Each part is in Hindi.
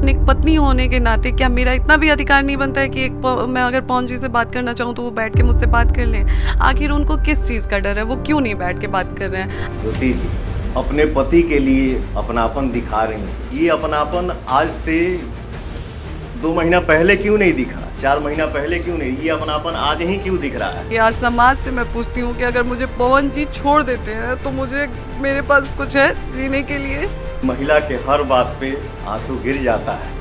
एक पत्नी होने के नाते क्या मेरा इतना भी अधिकार नहीं बनता है कि मैं अगर पवन जी से बात करना चाहूँ तो वो बैठ के मुझसे बात कर लें? आखिर उनको किस चीज़ का डर है? वो क्यों नहीं बैठ के बात कर रहे हैं? ज्योति जी अपने पति के लिए अपनापन दिखा रही हैं। ये अपनापन आज से 2 महीना पहले क्यों नहीं दिखा, 4 महीना पहले क्यों नहीं? ये अपनापन आज ही क्यों दिख रहा है? कि आज समाज से मैं पूछती हूँ कि अगर मुझे पवन जी छोड़ देते हैं तो मुझे मेरे पास कुछ है जीने के लिए? महिला के हर बात पे आंसू गिर जाता है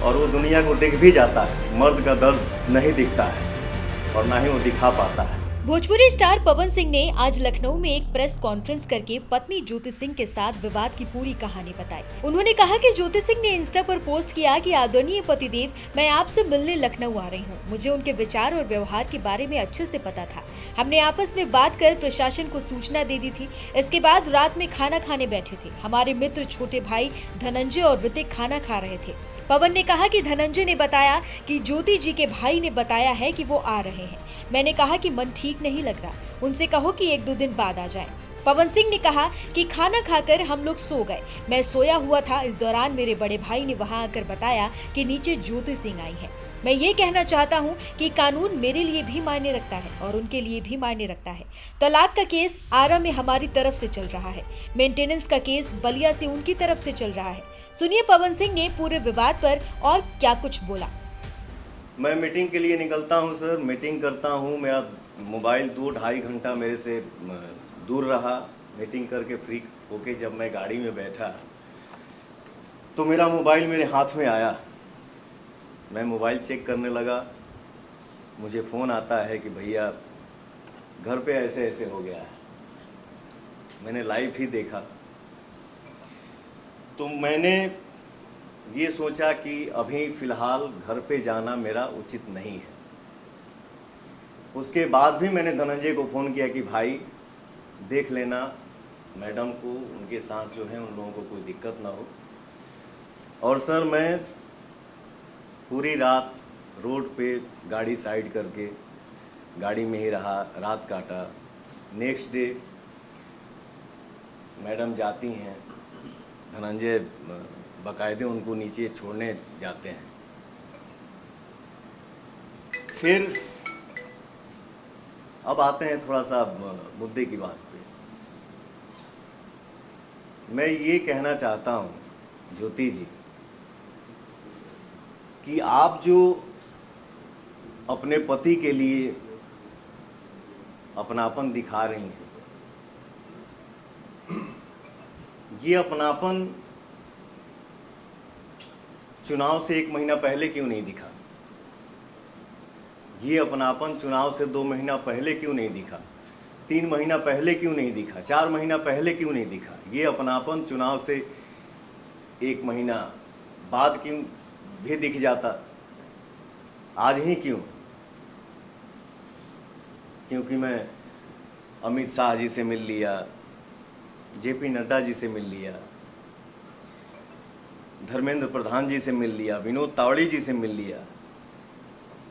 और वो दुनिया को दिख भी जाता है। मर्द का दर्द नहीं दिखता है और ना ही वो दिखा पाता है। भोजपुरी स्टार पवन सिंह ने आज लखनऊ में एक प्रेस कॉन्फ्रेंस करके पत्नी ज्योति सिंह के साथ विवाद की पूरी कहानी बताई। उन्होंने कहा कि ज्योति सिंह ने इंस्टा पर पोस्ट किया कि आदरणीय पतिदेव, मैं आपसे मिलने लखनऊ आ रही हूँ। मुझे उनके विचार और व्यवहार के बारे में अच्छे से पता था। हमने आपस में बात कर प्रशासन को सूचना दे दी थी। इसके बाद रात में खाना खाने बैठे थे। हमारे मित्र छोटे भाई धनंजय और ऋतिक खाना खा रहे थे। पवन ने कहा कि धनंजय ने बताया कि ज्योति जी के भाई ने बताया है कि वो आ रहे हैं। मैंने कहा कि मन ठीक नहीं लग रहा, उनसे कहो कि 1-2 दिन बाद आ जाएं। पवन सिंह ने कहा कि खाना खाकर हम लोग सो गए। मैं सोया हुआ था। इस दौरान मेरे बड़े भाई ने वहां आकर बताया कि नीचे ज्योति सिंह आई है। मैं ये कहना चाहता हूं कि कानून मेरे लिए भी मायने रखता है और उनके लिए भी मायने रखता है। तलाक का केस आरा में हमारी तरफ से चल रहा है। मेंटेनेंस का केस बलिया से उनकी तरफ से चल रहा है। सुनिए पवन सिंह ने पूरे विवाद पर और क्या कुछ बोला। मैं मीटिंग के लिए निकलता हूं सर, मीटिंग करता हूं। मेरा मोबाइल 2-2.5 घंटा मेरे से दूर रहा। मीटिंग करके फ्री होके जब मैं गाड़ी में बैठा तो मेरा मोबाइल मेरे हाथ में आया। मैं मोबाइल चेक करने लगा। मुझे फ़ोन आता है कि भैया घर पे ऐसे ऐसे हो गया है। मैंने लाइव ही देखा तो मैंने ये सोचा कि अभी फ़िलहाल घर पे जाना मेरा उचित नहीं है। उसके बाद भी मैंने धनंजय को फ़ोन किया कि भाई देख लेना मैडम को, उनके साथ जो है उन लोगों को कोई दिक्कत ना हो। और सर मैं पूरी रात रोड पे गाड़ी साइड करके गाड़ी में ही रहा, रात काटा। नेक्स्ट डे मैडम जाती हैं, धनंजय बाकायदे उनको नीचे छोड़ने जाते हैं। फिर अब आते हैं थोड़ा सा मुद्दे की बात पे। मैं ये कहना चाहता हूँ ज्योति जी कि आप जो अपने पति के लिए अपनापन दिखा रही हैं, ये अपनापन चुनाव से 1 महीना पहले क्यों नहीं दिखा? ये अपनापन चुनाव से 2 महीना पहले क्यों नहीं दिखा? 3 महीना पहले क्यों नहीं दिखा? 4 महीना पहले क्यों नहीं दिखा? ये अपनापन चुनाव से 1 महीना बाद क्यों भी दिख जाता? आज ही क्यों? क्योंकि मैं अमित शाह जी से मिल लिया, जेपी नड्डा जी से मिल लिया, धर्मेंद्र प्रधान जी से मिल लिया, विनोद तावड़ी जी से मिल लिया,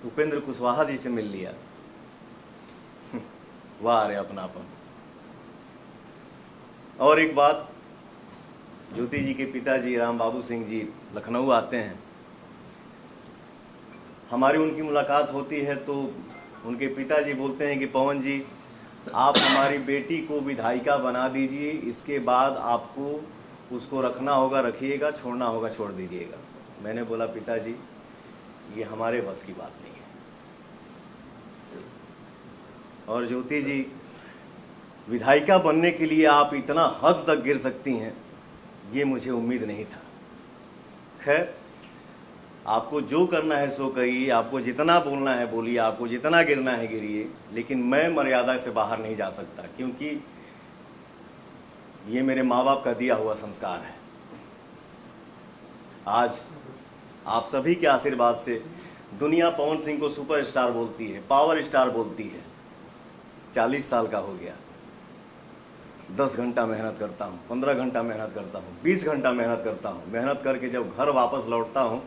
उपेंद्र कुशवाहा जी से मिल लिया। वाह रे अपनापन। और एक बात, ज्योति जी के पिताजी राम बाबू सिंह जी लखनऊ आते हैं। हमारी उनकी मुलाकात होती है तो उनके पिताजी बोलते हैं कि पवन जी आप हमारी बेटी को विधायिका बना दीजिए, इसके बाद आपको उसको रखना होगा रखिएगा, छोड़ना होगा छोड़ दीजिएगा। मैंने बोला पिताजी ये हमारे बस की बात नहीं है। और ज्योति जी विधायिका बनने के लिए आप इतना हद तक गिर सकती हैं, ये मुझे उम्मीद नहीं था। खैर आपको जो करना है सो करिए, आपको जितना बोलना है बोलिए, आपको जितना गिरना है गिरिए, लेकिन मैं मर्यादा से बाहर नहीं जा सकता क्योंकि ये मेरे माँ बाप का दिया हुआ संस्कार है। आज आप सभी के आशीर्वाद से दुनिया पवन सिंह को सुपरस्टार बोलती है, पावर स्टार बोलती है। 40 साल का हो गया, 10 घंटा मेहनत करता हूँ, 15 घंटा मेहनत करता हूँ, 20 घंटा मेहनत करता हूँ। मेहनत करके जब घर वापस लौटता हूँ,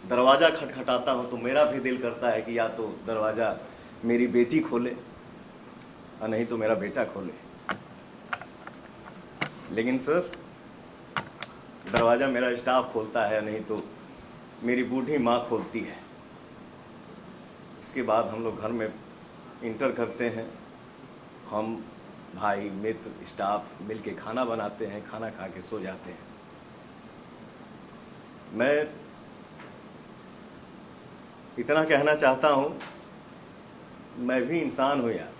दरवाज़ा खटखटाता हूँ तो मेरा भी दिल करता है कि या तो दरवाज़ा मेरी बेटी खोले और नहीं तो मेरा बेटा खोले। लेकिन सर दरवाज़ा मेरा स्टाफ खोलता है, नहीं तो मेरी बूढ़ी माँ खोलती है। इसके बाद हम लोग घर में इंटर करते हैं। हम भाई मित्र स्टाफ मिल के खाना बनाते हैं, खाना खा के सो जाते हैं। मैं इतना कहना चाहता हूँ, मैं भी इंसान हूँ यार,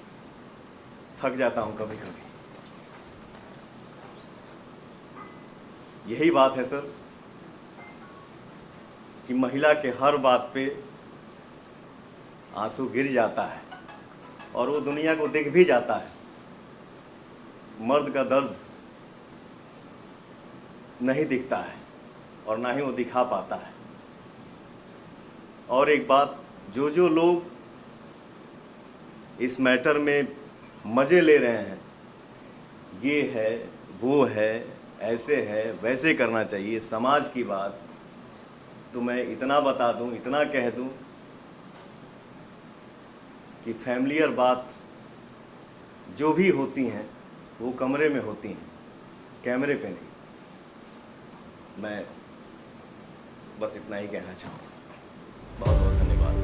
थक जाता हूँ कभी कभी। यही बात है सर कि महिला के हर बात पे आंसू गिर जाता है और वो दुनिया को दिख भी जाता है। मर्द का दर्द नहीं दिखता है और ना ही वो दिखा पाता है। और एक बात, जो लोग इस मैटर में मज़े ले रहे हैं, ये है वो है, ऐसे है वैसे करना चाहिए, समाज की बात, तो मैं इतना बता दूं, इतना कह दूं कि फैमिलियर बात जो भी होती हैं वो कमरे में होती हैं, कैमरे पे नहीं। मैं बस इतना ही कहना चाहूँगा। बहुत बहुत धन्यवाद।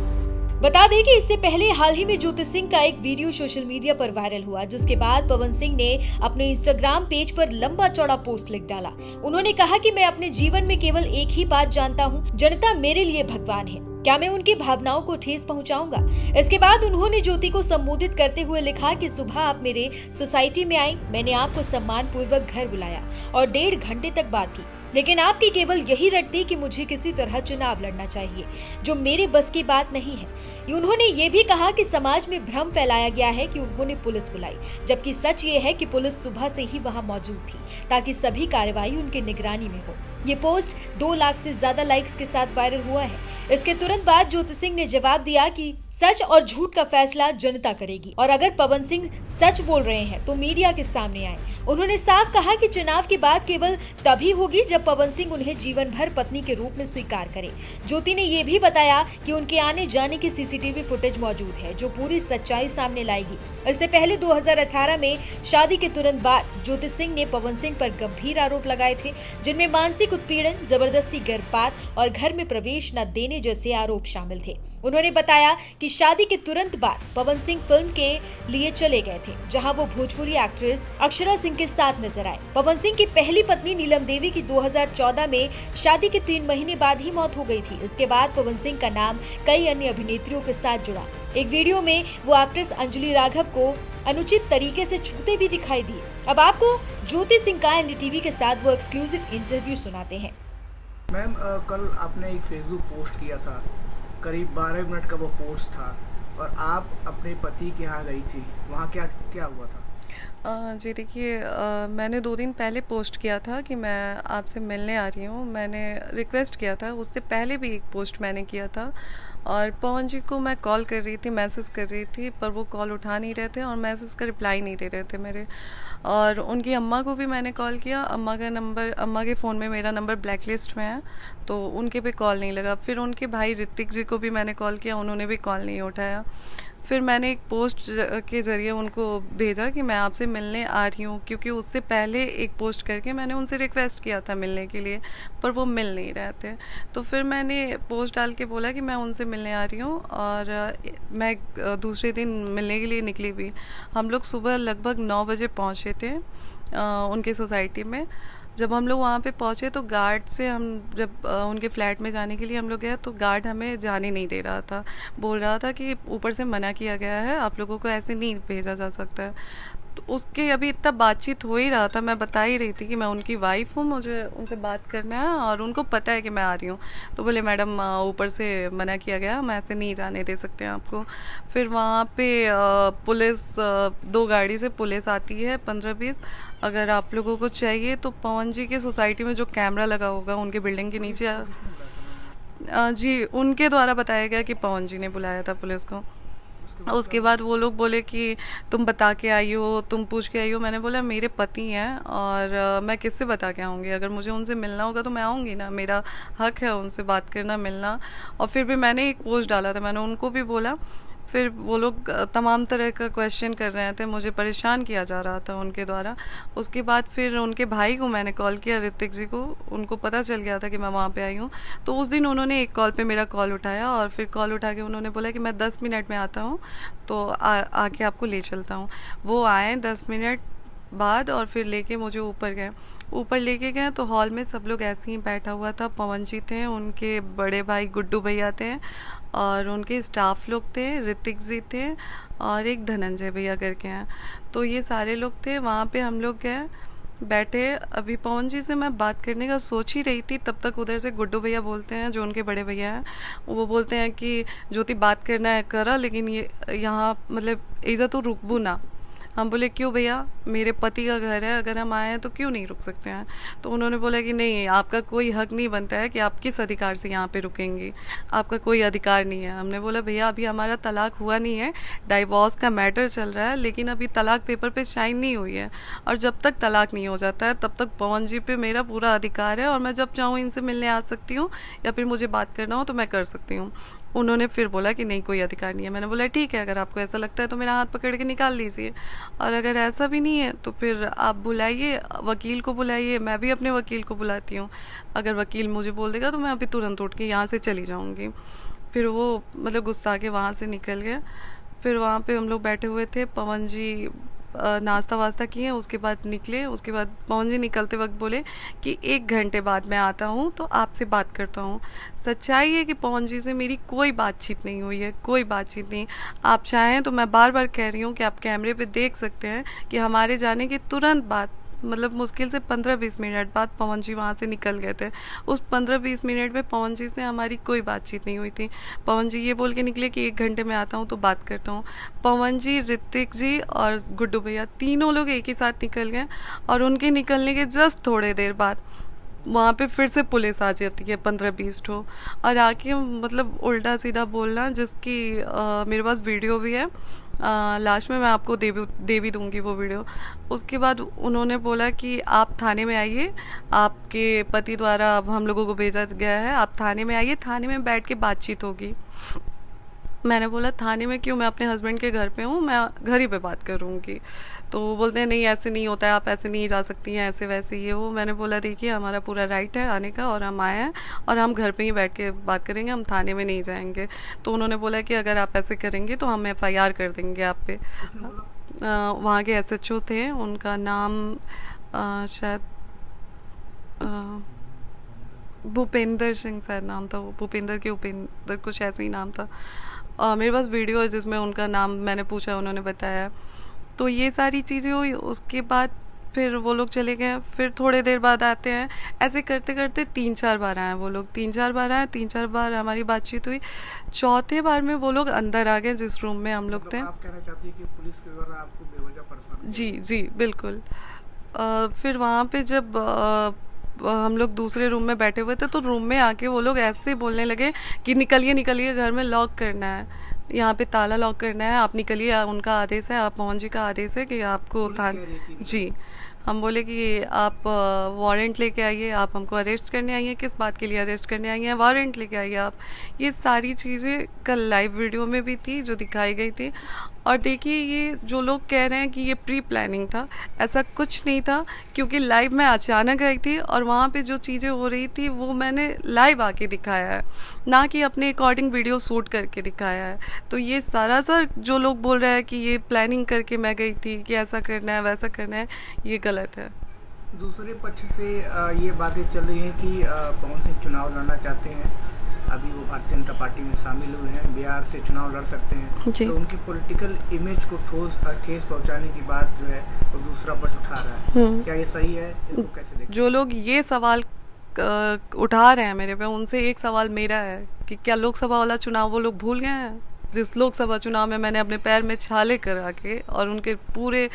बता दें कि इससे पहले हाल ही में ज्योति सिंह का एक वीडियो सोशल मीडिया पर वायरल हुआ, जिसके बाद पवन सिंह ने अपने इंस्टाग्राम पेज पर लंबा चौड़ा पोस्ट लिख डाला। उन्होंने कहा कि मैं अपने जीवन में केवल एक ही बात जानता हूँ, जनता मेरे लिए भगवान है, क्या मैं उनकी भावनाओं को ठेस पहुंचाऊंगा। इसके बाद उन्होंने ज्योति को संबोधित करते हुए लिखा कि सुबह आप मेरे सोसाइटी में आई, मैंने आपको सम्मान पूर्वक घर बुलाया और 1.5 घंटे तक बात की, लेकिन आपकी केवल यही रट थी कि मुझे किसी तरह चुनाव लड़ना चाहिए, जो मेरे बस की बात नहीं है। उन्होंने ये भी कहा कि समाज में भ्रम फैलाया गया है कि उन्होंने पुलिस बुलाई, जबकि सच ये है कि पुलिस सुबह से ही वहां मौजूद थी ताकि सभी कार्रवाई उनके निगरानी में हो। ये पोस्ट 2 लाख से ज्यादा लाइक्स के साथ वायरल हुआ है। इसके तुरंत बाद ज्योति सिंह ने जवाब दिया कि सच और झूठ का फैसला जनता करेगी और अगर पवन सिंह सच बोल रहे हैं तो मीडिया के सामने आए। उन्होंने साफ कहा कि चुनाव की बात केवल तभी होगी जब पवन सिंह उन्हें जीवन भर पत्नी के रूप में स्वीकार करे। ज्योति ने यह भी बताया कि उनके आने जाने की सीसीटीवी फुटेज मौजूद है जो पूरी सच्चाई सामने लाएगी। इससे पहले 2018 में शादी के तुरंत बाद ज्योति सिंह ने पवन सिंह पर गंभीर आरोप लगाए थे, जिनमें मानसिक उत्पीड़न, जबरदस्ती गर्भपात और घर में प्रवेश न देने जैसे आरोप शामिल थे। उन्होंने बताया कि शादी के तुरंत बाद पवन सिंह फिल्म के लिए चले गए थे, जहां वो भोजपुरी एक्ट्रेस अक्षरा सिंह के साथ नजर आए। पवन सिंह की पहली पत्नी नीलम देवी की 2014 में शादी के 3 महीने बाद ही मौत हो गई थी। इसके बाद पवन सिंह का नाम कई अन्य अभिनेत्रियों के साथ जुड़ा। एक वीडियो में वो एक्ट्रेस अंजलि राघव को अनुचित तरीके से छूते भी दिखाई दिए। अब आपको ज्योति सिंह का एनडीटीवी के साथ वो एक्सक्लूसिव इंटरव्यू सुनाते हैं। मैम, कल आपने एक फेसबुक पोस्ट किया था, करीब 12 मिनट का वो पोस्ट था और आप अपने पति के यहाँ गई थी, वहाँ क्या हुआ था? जी देखिए, मैंने 2 दिन पहले पोस्ट किया था कि मैं आपसे मिलने आ रही हूँ। मैंने रिक्वेस्ट किया था, उससे पहले भी एक पोस्ट मैंने किया था और पवन जी को मैं कॉल कर रही थी, मैसेज कर रही थी, पर वो कॉल उठा नहीं रहे थे और मैसेज का रिप्लाई नहीं दे रहे थे मेरे। और उनकी अम्मा को भी मैंने कॉल किया, अम्मा के फ़ोन में मेरा नंबर ब्लैक लिस्ट में है, तो उनके पे कॉल नहीं लगा। फिर उनके भाई ऋतिक जी को भी मैंने कॉल किया, उन्होंने भी कॉल नहीं उठाया। फिर मैंने एक पोस्ट के ज़रिए उनको भेजा कि मैं आपसे मिलने आ रही हूँ, क्योंकि उससे पहले एक पोस्ट करके मैंने उनसे रिक्वेस्ट किया था मिलने के लिए, पर वो मिल नहीं रहे थे। तो फिर मैंने पोस्ट डाल के बोला कि मैं उनसे मिलने आ रही हूँ और मैं दूसरे दिन मिलने के लिए निकली भी। हम लोग सुबह लगभग 9 बजे पहुँचे थे उनके सोसाइटी में। जब हम लोग वहाँ पे पहुँचे तो गार्ड से हम जब उनके फ्लैट में जाने के लिए हम लोग गए तो गार्ड हमें जाने नहीं दे रहा था, बोल रहा था कि ऊपर से मना किया गया है, आप लोगों को ऐसे नहीं भेजा जा सकता है। तो उसके अभी इतना बातचीत हो ही रहा था, मैं बता ही रही थी कि मैं उनकी वाइफ हूँ, मुझे उनसे बात करना है और उनको पता है कि मैं आ रही हूँ। तो बोले मैडम ऊपर से मना किया गया, हम ऐसे नहीं जाने दे सकते हैं आपको। फिर वहाँ पे पुलिस 2 गाड़ी से पुलिस आती है 15-20। अगर आप लोगों को चाहिए तो पवन जी के सोसाइटी में जो कैमरा लगा होगा उनके बिल्डिंग के नीचे, जी उनके द्वारा बताया गया कि पवन जी ने बुलाया था पुलिस को। उसके बाद वो लोग बोले कि तुम बता के आई हो, तुम पूछ के आई हो। मैंने बोला मेरे पति हैं और मैं किससे बता के आऊँगी, अगर मुझे उनसे मिलना होगा तो मैं आऊँगी ना, मेरा हक है उनसे बात करना, मिलना। और फिर भी मैंने एक पोस्ट डाला था, मैंने उनको भी बोला फिर वो लोग तमाम तरह का क्वेश्चन कर रहे थे, मुझे परेशान किया जा रहा था उनके द्वारा। उसके बाद फिर उनके भाई को मैंने कॉल किया, ऋतिक जी को, उनको पता चल गया था कि मैं वहाँ पे आई हूँ। तो उस दिन उन्होंने एक कॉल पे मेरा कॉल उठाया और फिर कॉल उठा के उन्होंने बोला कि मैं 10 मिनट में आता हूँ, तो आके आपको ले चलता हूँ। वो आए 10 मिनट बाद और फिर लेके मुझे ऊपर गए। ऊपर लेके गए तो हॉल में सब लोग ऐसे ही बैठा हुआ था। पवन जी थे, उनके बड़े भाई गुड्डू भैया थे और उनके स्टाफ लोग थे, ऋतिक जी थे और एक धनंजय भैया करके हैं। तो ये सारे लोग थे। वहाँ पे हम लोग गए, बैठे। अभी पवन जी से मैं बात करने का सोच ही रही थी, तब तक उधर से गुड्डू भैया बोलते हैं, जो उनके बड़े भैया हैं, वो बोलते हैं कि ज्योति बात करना है करा, लेकिन ये यहाँ मतलब इधर तो रुकबू ना। हम बोले क्यों भैया, मेरे पति का घर है, अगर हम आए हैं तो क्यों नहीं रुक सकते हैं। तो उन्होंने बोला कि नहीं, आपका कोई हक नहीं बनता है कि आप किस अधिकार से यहाँ पे रुकेंगी, आपका कोई अधिकार नहीं है। हमने बोला भैया अभी हमारा तलाक हुआ नहीं है, डाइवोर्स का मैटर चल रहा है, लेकिन अभी तलाक पेपर पे साइन नहीं हुई है और जब तक तलाक नहीं हो जाता है तब तक पवन जी पे मेरा पूरा अधिकार है और मैं जब चाहूँ इनसे मिलने आ सकती हूँ या फिर मुझे बात करना हो तो मैं कर सकती हूँ। उन्होंने फिर बोला कि नहीं, कोई अधिकार नहीं है। मैंने बोला ठीक है, अगर आपको ऐसा लगता है तो मेरा हाथ पकड़ के निकाल लीजिए, और अगर ऐसा भी नहीं है तो फिर आप बुलाइए, वकील को बुलाइए, मैं भी अपने वकील को बुलाती हूँ। अगर वकील मुझे बोल देगा तो मैं अभी तुरंत उठ के यहाँ से चली जाऊँगी। फिर वो मतलब गुस्सा के वहाँ से निकल गए। फिर वहाँ पे हम लोग बैठे हुए थे, पवन जी नाश्ता वास्ता किए, उसके बाद निकले। उसके बाद पवन जी निकलते वक्त बोले कि 1 घंटे बाद मैं आता हूँ तो आपसे बात करता हूँ। सच्चाई है कि पवन जी से मेरी कोई बातचीत नहीं हुई है, कोई बातचीत नहीं। आप चाहें तो मैं बार बार कह रही हूँ कि आप कैमरे पे देख सकते हैं कि हमारे जाने के तुरंत बाद, मतलब मुश्किल से 15-20 मिनट बाद पवन जी वहाँ से निकल गए थे। उस 15-20 मिनट में पवन जी से हमारी कोई बातचीत नहीं हुई थी। पवन जी ये बोल के निकले कि 1 घंटे में आता हूँ तो बात करता हूँ। पवन जी, ऋतिक जी और गुड्डू भैया तीनों लोग एक ही साथ निकल गए और उनके निकलने के जस्ट थोड़े देर बाद वहाँ पे फिर से पुलिस आ जाती है 15-20 ठो, और आके मतलब उल्टा सीधा बोलना, जिसकी मेरे पास वीडियो भी है। लास्ट में मैं आपको दे भी दूँगी वो वीडियो। उसके बाद उन्होंने बोला कि आप थाने में आइए, आपके पति द्वारा अब हम लोगों को भेजा गया है, आप थाने में आइए, थाने में बैठ के बातचीत होगी। मैंने बोला थाने में क्यों, मैं अपने हस्बैंड के घर पे हूँ, मैं घर ही पे बात करूँगी। तो वो बोलते हैं नहीं ऐसे नहीं होता है, आप ऐसे नहीं जा सकती हैं, ऐसे वैसे ये वो। मैंने बोला देखिए हमारा पूरा राइट है आने का और हम आए हैं और हम घर पे ही बैठ के बात करेंगे, हम थाने में नहीं जाएंगे। तो उन्होंने बोला कि अगर आप ऐसे करेंगे तो हम FIR कर देंगे आप पे। वहाँ के SHO थे, उनका नाम शायद भूपेंद्र सिंह शायद नाम था, वो भूपेंद्र के उपेंद्र कुछ ऐसे ही नाम था। मेरे पास वीडियो है जिसमें उनका नाम मैंने पूछा, उन्होंने बताया। तो ये सारी चीज़ें हुई। उसके बाद फिर वो लोग चले गए, फिर थोड़े देर बाद आते हैं। ऐसे करते करते 3-4 बार आए वो लोग, 3-4 बार आए, 3-4 बार हमारी बातचीत हुई। चौथे बार में वो लोग अंदर आ गए जिस रूम में हम लोग थे। आप कहना चाहती हैं कि पुलिस के द्वारा आपको बेवजह परेशान? जी जी बिल्कुल। फिर वहाँ पे जब हम लोग दूसरे रूम में बैठे हुए थे तो रूम में आके वो लोग ऐसे बोलने लगे कि निकलिए निकलिए, घर में लॉक करना है, यहाँ पे ताला लॉक करना है, आप निकलिए, उनका आदेश है, आप पवन जी का आदेश है कि आपको जी। हम बोले कि आप वारंट लेके आइए, आप हमको अरेस्ट करने आई हैं, किस बात के लिए अरेस्ट करने आई हैं, वारंट लेके आइए आप। ये सारी चीज़ें कल लाइव वीडियो में भी थी जो दिखाई गई थी। और देखिए ये जो लोग कह रहे हैं कि ये प्री प्लानिंग था, ऐसा कुछ नहीं था, क्योंकि लाइव में अचानक आई थी और वहाँ पे जो चीज़ें हो रही थी वो मैंने लाइव आके दिखाया है, ना कि अपने अकॉर्डिंग वीडियो शूट करके दिखाया है। तो ये सारा सर जो लोग बोल रहे हैं कि ये प्लानिंग करके मैं गई थी कि ऐसा करना है वैसा करना है, ये गलत है। दूसरे पक्ष से ये बातें चल रही हैं कि पवन सिंह चुनाव लड़ना चाहते हैं, अभी वो भारतीय जनता पार्टी में शामिल हुए हैं, बिहार से चुनाव लड़ सकते हैं, तो उनकी पॉलिटिकल इमेज को ठेस पहुंचाने की बात जो है वो दूसरा पक्ष उठा रहा है। क्या ये सही है? इसको कैसे देखते हैं? जो लोग ये सवाल उठा रहे हैं मेरे पे, उनसे एक सवाल मेरा है कि क्या लोकसभा वाला चुनाव वो लोग भूल गए हैं? जिस लोकसभा चुनाव में मैंने अपने पैर में छाले करा के और उनके पूरे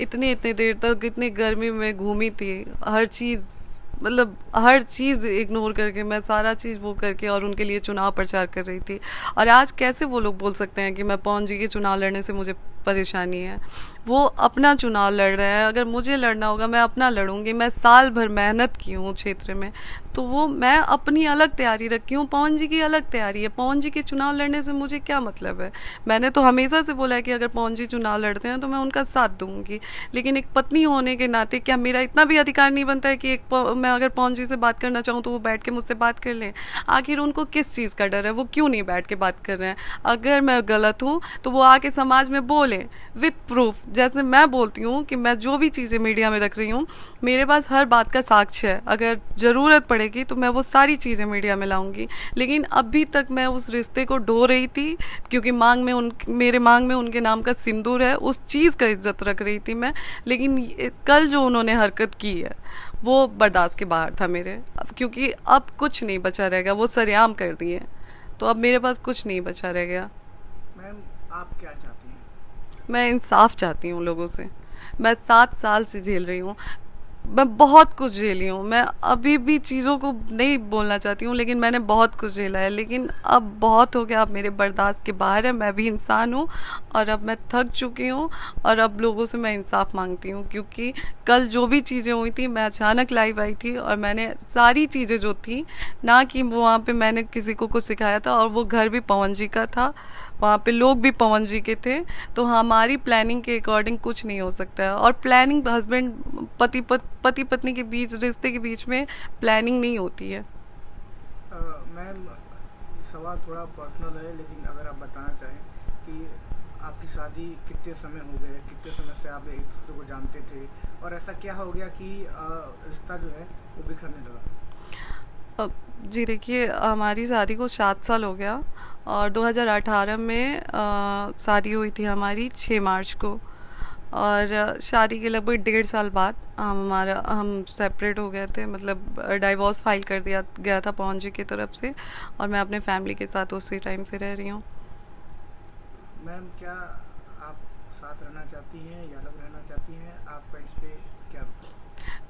इतने देर तक इतनी गर्मी में घूमी थी, हर चीज़ मतलब हर चीज़ इग्नोर करके, मैं सारा चीज़ वो करके और उनके लिए चुनाव प्रचार कर रही थी। और आज कैसे वो लोग बोल सकते हैं कि मैं पवन जी के चुनाव लड़ने से मुझे परेशानी है? वो अपना चुनाव लड़ रहे हैं, अगर मुझे लड़ना होगा मैं अपना लड़ूंगी। मैं साल भर मेहनत की हूँ क्षेत्र में, तो वो मैं अपनी अलग तैयारी रखी हूँ, पवन जी की अलग तैयारी है। पवन जी के चुनाव लड़ने से मुझे क्या मतलब है? मैंने तो हमेशा से बोला है कि अगर पवन जी चुनाव लड़ते हैं तो मैं उनका साथ दूंगी, लेकिन एक पत्नी होने के नाते क्या मेरा इतना भी अधिकार नहीं बनता है कि मैं अगर पवन जी से बात करना चाहूँ तो वो बैठ के मुझसे बात कर लें? आखिर उनको किस चीज़ का डर है? वो क्यों नहीं बैठ के बात कर रहे हैं? अगर मैं गलत हूँ तो वो आके समाज में बोलें विथ प्रूफ। जैसे मैं बोलती हूँ कि मैं जो भी चीज़ें मीडिया में रख रही हूँ, मेरे पास हर बात का साक्ष्य है। अगर ज़रूरत पड़ेगी तो मैं वो सारी चीज़ें मीडिया में लाऊंगी। लेकिन अभी तक मैं उस रिश्ते को ढो रही थी, क्योंकि मेरे मांग में उनके नाम का सिंदूर है, उस चीज़ का इज्जत रख रही थी मैं। लेकिन कल जो उन्होंने हरकत की है वो बर्दाश्त के बाहर था मेरे, क्योंकि अब कुछ नहीं बचा रह गया। वो सरेआम कर दिए, तो अब मेरे पास कुछ नहीं बचा रह गया। मैम, आप क्या चाहती हैं? मैं इंसाफ चाहती हूँ लोगों से। मैं 7 साल से झेल रही हूँ, मैं बहुत कुछ झेली हूँ। मैं अभी भी चीज़ों को नहीं बोलना चाहती हूँ, लेकिन मैंने बहुत कुछ झेला है। लेकिन अब बहुत हो गया, अब मेरे बर्दाश्त के बाहर है। मैं भी इंसान हूँ और अब मैं थक चुकी हूँ, और अब लोगों से मैं इंसाफ मांगती हूँ। क्योंकि कल जो भी चीज़ें हुई थी, मैं अचानक लाइव आई थी और मैंने सारी चीज़ें जो थी, ना कि वहाँ पे मैंने किसी को कुछ सिखाया था, और वो घर भी पवन जी का था, वहाँ पे लोग भी पवन जी के थे। तो हमारी प्लानिंग के अकॉर्डिंग कुछ नहीं हो सकता है। और प्लानिंग हस्बैंड पति पत्नी के बीच, रिश्ते के बीच में प्लानिंग नहीं होती है। मैम, सवाल थोड़ा पर्सनल है, लेकिन अगर आप बताना चाहें कि आपकी शादी कितने समय हो गए, कितने समय से आप एक दूसरे को जानते थे, और ऐसा क्या हो गया कि रिश्ता जो है वो बिखरने लगा? जी देखिए, हमारी शादी को 7 साल हो गया, और 2018 में शादी हुई थी हमारी 6 मार्च को। और शादी के लगभग 1.5 साल बाद हम सेपरेट हो गए थे, मतलब डाइवोर्स फाइल कर दिया गया था पवन जी की तरफ से, और मैं अपने फैमिली के साथ उसी टाइम से रह रही हूँ। मैम, क्या आप साथ रहना चाहती हैं या अलग रहना चाहती हैं? आपका इस पे क्या?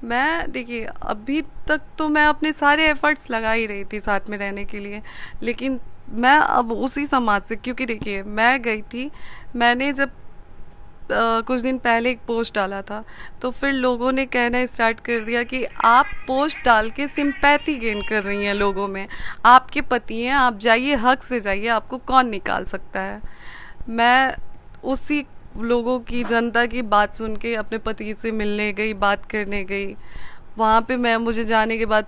मैं देखिए, अभी तक तो मैं अपने सारे एफर्ट्स लगा ही रही थी साथ में रहने के लिए, लेकिन मैं अब उसी समाज से, क्योंकि देखिए मैं गई थी, मैंने जब कुछ दिन पहले एक पोस्ट डाला था, तो फिर लोगों ने कहना स्टार्ट कर दिया कि आप पोस्ट डाल के सिंपैथी गेन कर रही हैं लोगों में, आपके पति हैं, आप जाइए, हक से जाइए, आपको कौन निकाल सकता है। मैं उसी लोगों की, जनता की बात सुन के अपने पति से मिलने गई, बात करने गई। वहाँ पे मुझे जाने के बाद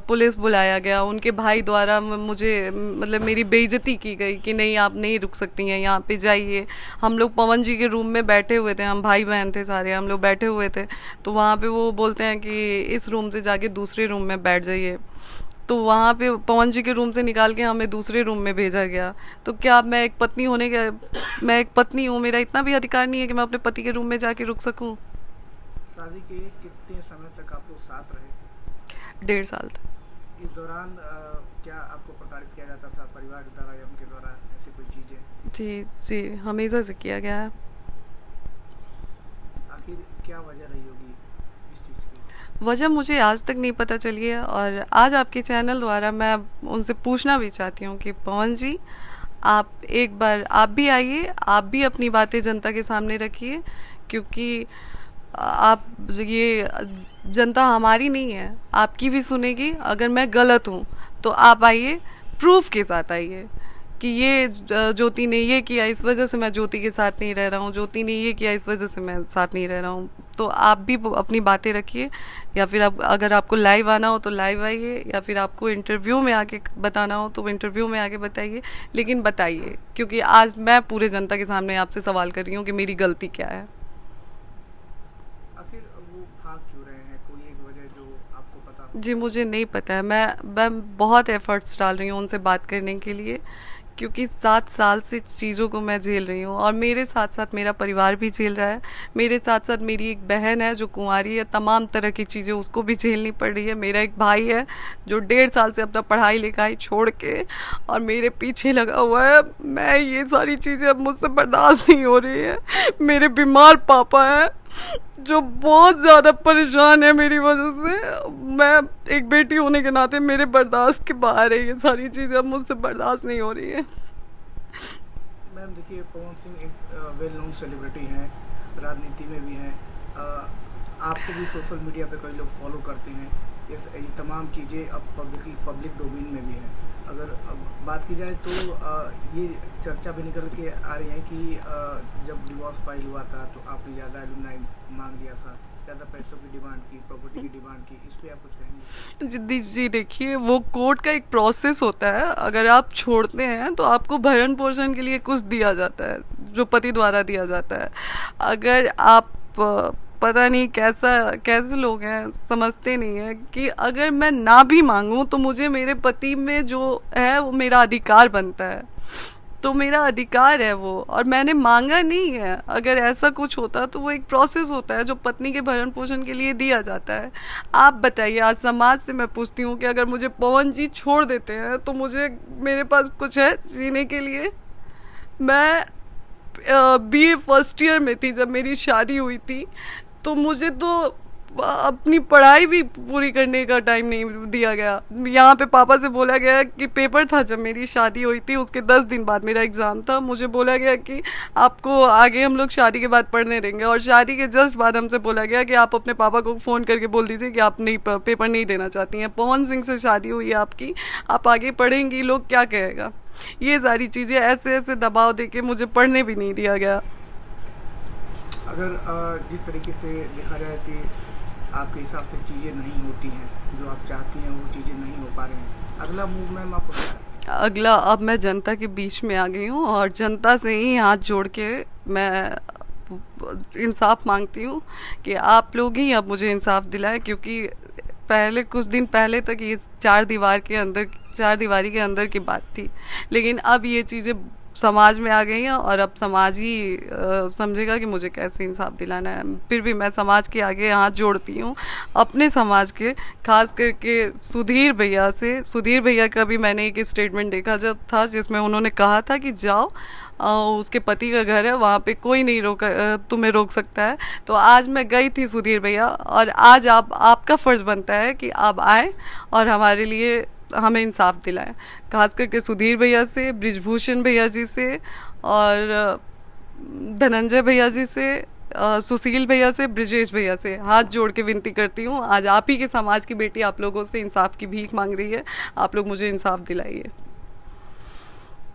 पुलिस बुलाया गया, उनके भाई द्वारा मुझे, मतलब मेरी बेइज्जती की गई कि नहीं, आप नहीं रुक सकती हैं, यहाँ पे जाइए। हम लोग पवन जी के रूम में बैठे हुए थे, हम भाई बहन थे सारे, हम लोग बैठे हुए थे, तो वहाँ पे वो बोलते हैं कि इस रूम से जाके दूसरे रूम में बैठ जाइए। तो वहाँ पे पवन जी के रूम से निकाल के हमें दूसरे रूम में भेजा गया। तो क्या मैं एक पत्नी हूँ, मेरा इतना भी अधिकार नहीं है कि मैं अपने पति के रूम में जाके रुक सकूँ? शादी के कितने समय तक आप लोग साथ रहे? 1.5 साल तक। इस दौरान क्या आपको प्रताड़ित किया जाता था परिवार द्वारा या उनके द्वारा, ऐसी कोई चीजें? जी जी, हमेशा से किया गया है। आखिर क्या वजह रही होगी इस चीज की? वजह मुझे आज तक नहीं पता चली है, और आज आपके चैनल द्वारा मैं उनसे पूछना भी चाहती हूँ कि पवन जी, आप एक बार आप भी आइए, आप भी अपनी बातें जनता के सामने रखिए, क्योंकि आप, ये जनता हमारी नहीं है, आपकी भी सुनेगी। अगर मैं गलत हूँ तो आप आइए, प्रूफ के साथ आइए कि ये ज्योति ने ये किया, इस वजह से मैं ज्योति के साथ नहीं रह रहा हूँ, ज्योति ने ये किया, इस वजह से मैं साथ नहीं रह रहा हूँ। तो आप भी अपनी बातें रखिए, या फिर अगर आपको लाइव आना हो तो लाइव आइए, या फिर आपको इंटरव्यू में आके बताना हो तो इंटरव्यू में आके बताइए, लेकिन बताइए, क्योंकि आज मैं पूरे जनता के सामने आपसे सवाल कर रही हूँ कि मेरी गलती क्या है। आखिर वो भाग क्यों रहे हैं? कोई एक वजह जो आपको पता हो? जी मुझे नहीं पता है, मैं बहुत एफर्ट्स डाल रही हूँ उनसे बात करने के लिए, क्योंकि 7 साल से चीज़ों को मैं झेल रही हूँ, और मेरे साथ साथ मेरा परिवार भी झेल रहा है। मेरे साथ साथ मेरी एक बहन है जो कुंवारी है, तमाम तरह की चीज़ें उसको भी झेलनी पड़ रही है। मेरा एक भाई है जो 1.5 साल से अपना पढ़ाई लिखाई छोड़ के और मेरे पीछे लगा हुआ है। मैं, ये सारी चीज़ें अब मुझसे बर्दाश्त नहीं हो रही है। मेरे बीमार पापा हैं जो बहुत ज़्यादा परेशान है मेरी वजह से। मैं एक बेटी होने के नाते मेरे बर्दाश्त के बाहर है ये सारी चीज़ें, अब मुझसे बर्दाश्त नहीं हो रही है। मैम देखिए, पवन सिंह एक वेल नोन सेलिब्रिटी हैं, राजनीति में भी हैं, आपको भी सोशल मीडिया पे कई लोग फॉलो करते हैं। ये तमाम चीज़ें अब पब्लिक डोमेन में भी हैं। अगर अब बात की जाए तो ये चर्चा भी निकल के आ रही है कि जब डिवोर्स फाइल हुआ था तो आपने ज़्यादा एलुमनाई मांग लिया था, ज़्यादा पैसों की डिमांड की, प्रॉपर्टी की डिमांड की। इस पर आप कुछ कहेंगे? जी देखिए, वो कोर्ट का एक प्रोसेस होता है। अगर आप छोड़ते हैं तो आपको भरण पोषण के लिए कुछ दिया जाता है, जो पति द्वारा दिया जाता है। अगर आप पता नहीं कैसे लोग हैं, समझते नहीं है कि अगर मैं ना भी मांगूं तो मुझे मेरे पति में जो है वो मेरा अधिकार बनता है, तो मेरा अधिकार है वो, और मैंने मांगा नहीं है। अगर ऐसा कुछ होता तो वो एक प्रोसेस होता है जो पत्नी के भरण पोषण के लिए दिया जाता है। आप बताइए, आज समाज से मैं पूछती हूँ कि अगर मुझे पवन जी छोड़ देते हैं तो मुझे मेरे पास कुछ है जीने के लिए? मैं बीए फर्स्ट ईयर में थी जब मेरी शादी हुई थी, तो मुझे तो अपनी पढ़ाई भी पूरी करने का टाइम नहीं दिया गया। यहाँ पे पापा से बोला गया कि पेपर था जब मेरी शादी हुई थी, उसके 10 दिन बाद मेरा एग्ज़ाम था। मुझे बोला गया कि आपको आगे हम लोग शादी के बाद पढ़ने देंगे, और शादी के जस्ट बाद हमसे बोला गया कि आप अपने पापा को फ़ोन करके बोल दीजिए कि आप नहीं पेपर नहीं देना चाहती हैं। पवन सिंह से शादी हुई है आपकी, आप आगे पढ़ेंगी, लोग क्या कहेगा? ये सारी चीज़ें ऐसे दबाव दे के मुझे पढ़ने भी नहीं दिया गया। अगर जिस तरीके से देखा जाए कि आपके हिसाब से चीज़ें नहीं होती हैं, जो आप चाहती हैं वो चीज़ें नहीं हो पा रही हैं, अगला मूव मैम आपको क्या है? अगला, अब मैं जनता के बीच में आ गई हूँ और जनता से ही हाथ जोड़ के मैं इंसाफ मांगती हूँ कि आप लोग ही अब मुझे इंसाफ दिलाएं, क्योंकि पहले कुछ दिन पहले तक ये चार दीवारी के अंदर की बात थी, लेकिन अब ये चीज़ें समाज में आ गई हैं और अब समाज ही समझेगा कि मुझे कैसे इंसाफ दिलाना है। फिर भी मैं समाज के आगे हाथ जोड़ती हूँ, अपने समाज के, खास करके सुधीर भैया का भी मैंने एक स्टेटमेंट देखा था जिसमें उन्होंने कहा था कि जाओ, उसके पति का घर है, वहाँ पे कोई नहीं तुम्हें रोक सकता है। तो आज मैं गई थी सुधीर भैया, और आज आपका फ़र्ज़ बनता है कि आप आए और हमारे लिए हमें इंसाफ दिलाएं। खास करके सुधीर भैया से, बृजभूषण भैया जी से, और धनंजय भैया जी से, सुशील भैया से, ब्रिजेश भैया से हाथ जोड़ के विनती करती हूँ। आज आप ही के समाज की बेटी आप लोगों से इंसाफ की भीख मांग रही है, आप लोग मुझे इंसाफ दिलाइए।